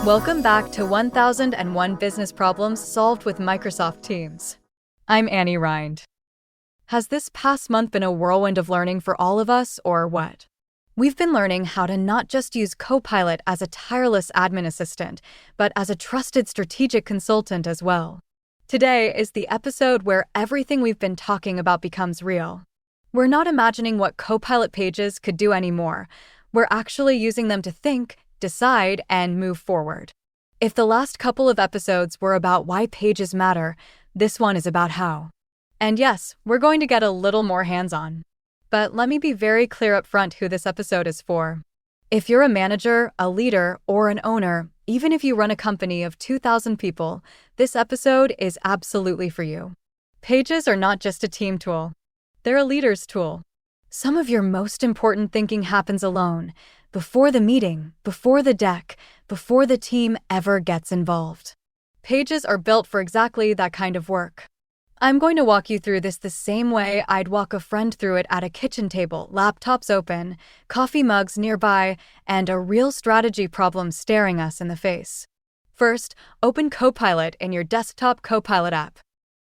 Welcome back to 1001 Business Problems Solved with Microsoft Teams. I'm Annie Rind. Has this past month been a whirlwind of learning for all of us, or what? We've been learning how to not just use Copilot as a tireless admin assistant, but as a trusted strategic consultant as well. Today is the episode where everything we've been talking about becomes real. We're not imagining what Copilot Pages could do anymore. We're actually using them to think, decide, and move forward. If the last couple of episodes were about why pages matter, this one is about how. And yes, we're going to get a little more hands-on. But let me be very clear up front who this episode is for. If you're a manager, a leader, or an owner, even if you run a company of 2,000 people, this episode is absolutely for you. Pages are not just a team tool. They're a leader's tool. Some of your most important thinking happens alone, before the meeting, before the deck, before the team ever gets involved. Pages are built for exactly that kind of work. I'm going to walk you through this the same way I'd walk a friend through it at a kitchen table, laptops open, coffee mugs nearby, and a real strategy problem staring us in the face. First, open Copilot in your desktop Copilot app.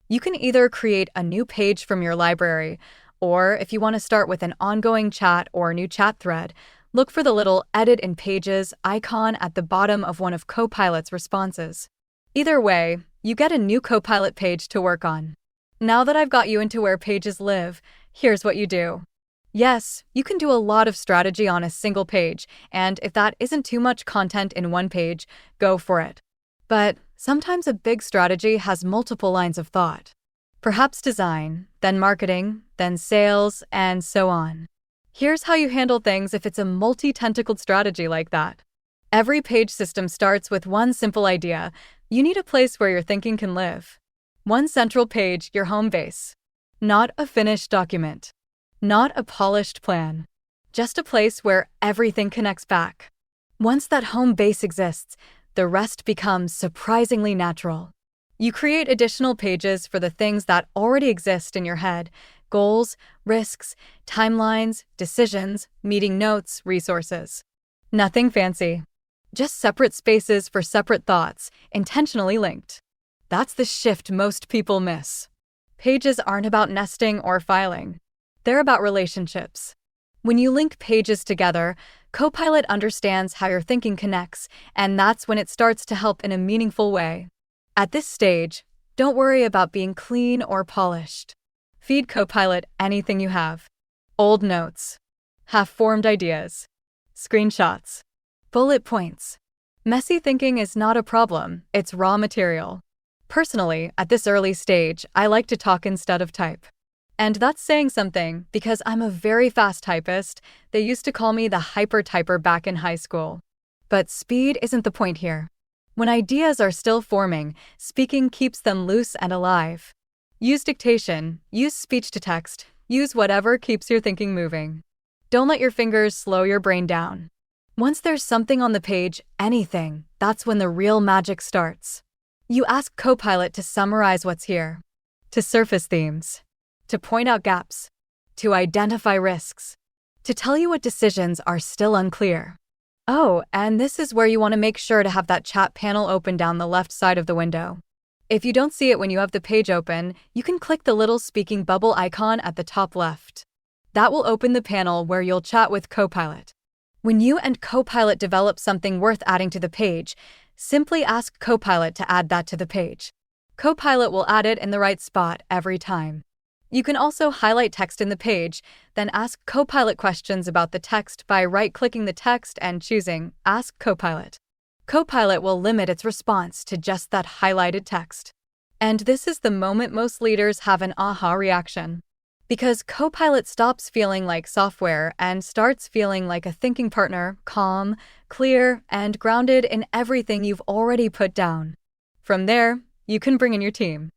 You can either create a new page from your library, or if you want to start with an ongoing chat or new chat thread, look for the little Edit in Pages icon at the bottom of one of Copilot's responses. Either way, you get a new Copilot page to work on. Now that I've got you into where pages live, here's what you do. Yes, you can do a lot of strategy on a single page, and if that isn't too much content in one page, go for it. But sometimes a big strategy has multiple lines of thought. Perhaps design, then marketing, then sales, and so on. Here's how you handle things if it's a multi-tentacled strategy like that. Every page system starts with one simple idea. You need a place where your thinking can live. One central page, your home base. Not a finished document. Not a polished plan. Just a place where everything connects back. Once that home base exists, the rest becomes surprisingly natural. You create additional pages for the things that already exist in your head: goals, risks, timelines, decisions, meeting notes, resources. Nothing fancy. Just separate spaces for separate thoughts, intentionally linked. That's the shift most people miss. Pages aren't about nesting or filing. They're about relationships. When you link pages together, Copilot understands how your thinking connects, and that's when it starts to help in a meaningful way. At this stage, don't worry about being clean or polished. Feed Copilot anything you have. Old notes. Half-formed ideas. Screenshots. Bullet points. Messy thinking is not a problem, it's raw material. Personally, at this early stage, I like to talk instead of type. And that's saying something because I'm a very fast typist. They used to call me the hyper-typer back in high school. But speed isn't the point here. When ideas are still forming, speaking keeps them loose and alive. Use dictation, use speech-to-text, use whatever keeps your thinking moving. Don't let your fingers slow your brain down. Once there's something on the page, anything, that's when the real magic starts. You ask Copilot to summarize what's here, to surface themes, to point out gaps, to identify risks, to tell you what decisions are still unclear. Oh, and this is where you want to make sure to have that chat panel open down the left side of the window. If you don't see it when you have the page open, you can click the little speaking bubble icon at the top left. That will open the panel where you'll chat with Copilot. When you and Copilot develop something worth adding to the page, simply ask Copilot to add that to the page. Copilot will add it in the right spot every time. You can also highlight text in the page, then ask Copilot questions about the text by right-clicking the text and choosing Ask Copilot. Copilot will limit its response to just that highlighted text. And this is the moment most leaders have an aha reaction. Because Copilot stops feeling like software and starts feeling like a thinking partner, calm, clear, and grounded in everything you've already put down. From there, you can bring in your team.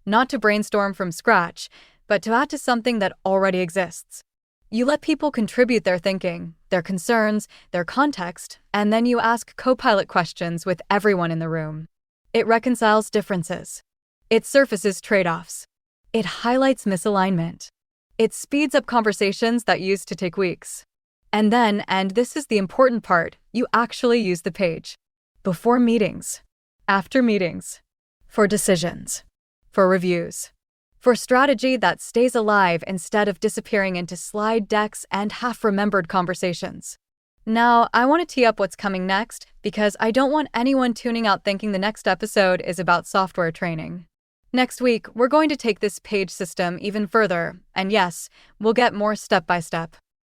Not to brainstorm from scratch, but to add to something that already exists. You let people contribute their thinking, their concerns, their context, and then you ask Copilot questions with everyone in the room. It reconciles differences. It surfaces trade-offs. It highlights misalignment. It speeds up conversations that used to take weeks. And then, and this is the important part, you actually use the page. before meetings, after meetings, for decisions, for reviews, for strategy that stays alive instead of disappearing into slide decks and half-remembered conversations. Now, I want to tee up what's coming next because I don't want anyone tuning out thinking the next episode is about software training. Next week, we're going to take this page system even further, and yes, we'll get more step by step.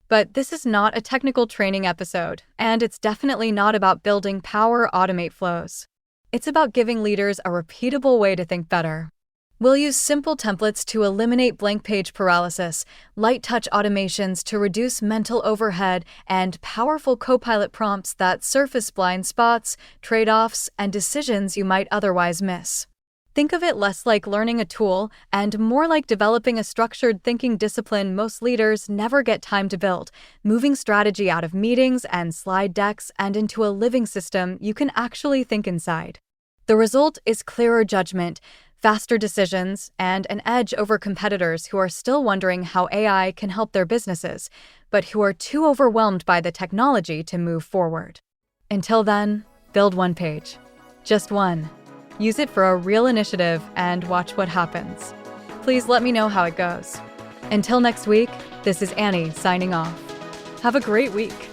But this is not a technical training episode, and it's definitely not about building power automate flows. It's about giving leaders a repeatable way to think better. We'll use simple templates to eliminate blank page paralysis, light touch automations to reduce mental overhead, and powerful Copilot prompts that surface blind spots, trade-offs, and decisions you might otherwise miss. Think of it less like learning a tool and more like developing a structured thinking discipline most leaders never get time to build, moving strategy out of meetings and slide decks and into a living system you can actually think inside. The result is clearer judgment, faster decisions, and an edge over competitors who are still wondering how AI can help their businesses, but who are too overwhelmed by the technology to move forward. Until then, build one page. Just one. Use it for a real initiative and watch what happens. Please let me know how it goes. Until next week, this is Annie signing off. Have a great week.